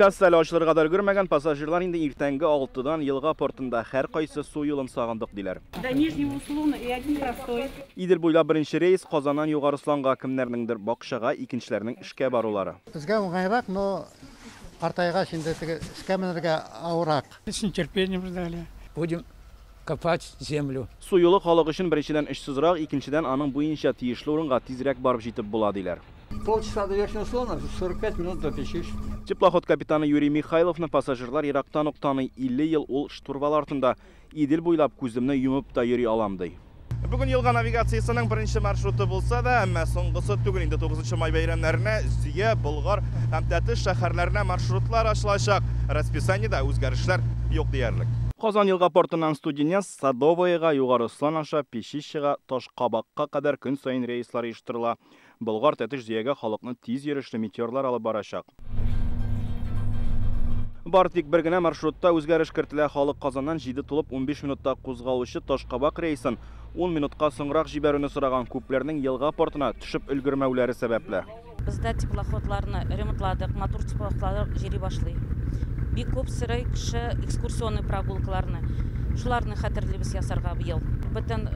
Kassa әлі açılırga da өлгермәгән пассажирлар инде иртәнге 6-дан Елга портында һәр кайсы су юлын сагындык диләр. До Нижнего Услона и один простой. Идел буйлап беренче рейс Казаннан Югарысланга кемнәрнеңдер бакчага, икенчеләрнең эшкә барулары. Безгә уңайрак, но картайга инде эшкә менергә авырак. С терпением ждали. Будем копать землю. Су юлы халык өчен беренчедән эшсезрак, икенчедән аның буенча тиешле урынга тизрәк барып җитеп була диләр. Полчаса до Верхнего Услона, 45 минут до Печиш. Теплоход капитаны Юрий Михайловны пассажирлар ерактан ук таный, 50 ел ул штурвал артында Идел буйлап күземне юмып та йөри алам ди. Бүген Елга навигациясының беренче маршруты булса да, әмма соңгысы түгел, инде 9 май бәйрәмнәренә Зия, Болгар һәм Тәтеш шәһәрләренә маршрутлар ачылачак. Расписаниедә үзгәрешләр юк диярлек. Казан Елга портыннан Студенец, Садоваяга, Югарыслан аша, Печишчега, Ташкабакка кадәр көн сайын рейслар оештырыла. Болгар Тәтеш Зиягә халыкны тиз йөрешле метеорлар алып барачак. Бар тик бер генә маршрутта үзгәреш кертелә. Халык Казаннан 7 тулып 15 минутта кузгалучы Ташкабак рейсын 10 минутка соңрак җибәрүне сораган күпләрнең Елга портына төшеп өлгермәүләре сәбәпле. Бездә теплоходларны ремонтладык, мотор теплоходлары җири башлый. Бик күп сырай кеше экскурсионный прогулкаларны, шуларны хәтерлибез ясарга быел. Бөтен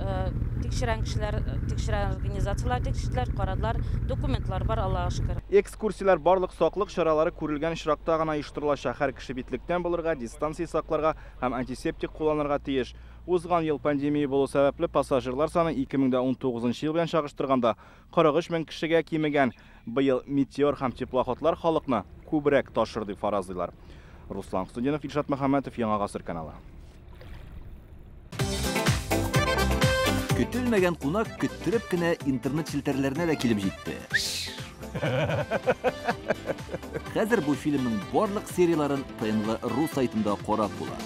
тикшерән кешеләр, тикшерән организациялар тикшерделәр, карадылар, документлар бар, Аллага шөкер. Экскурсиялар барлык саклык чаралары күрелгән очракта гына оештырыла. Шәһәр кеше битлектән булырга, дистанция сакларга һәм антисептик кулланырга тиеш. Узган ел пандемия булу сәбәпле пассажирлар саны 2019 ел белән чагыштырганда 43 мең кешегә кимегән. Быел метеор һәм теплоходлар халыкны күбрәк ташыр дип фаразлыйлар. Руслан Студенов, Илшат Мөхәммәтов, Яңа Гасыр каналы. Көтелмәгән кунак көттереп кенә интернет челтәрләренә дә килеп җитте. Хәзер бу фильмның барлык серияларын ТНВ.ру сайтында карап була.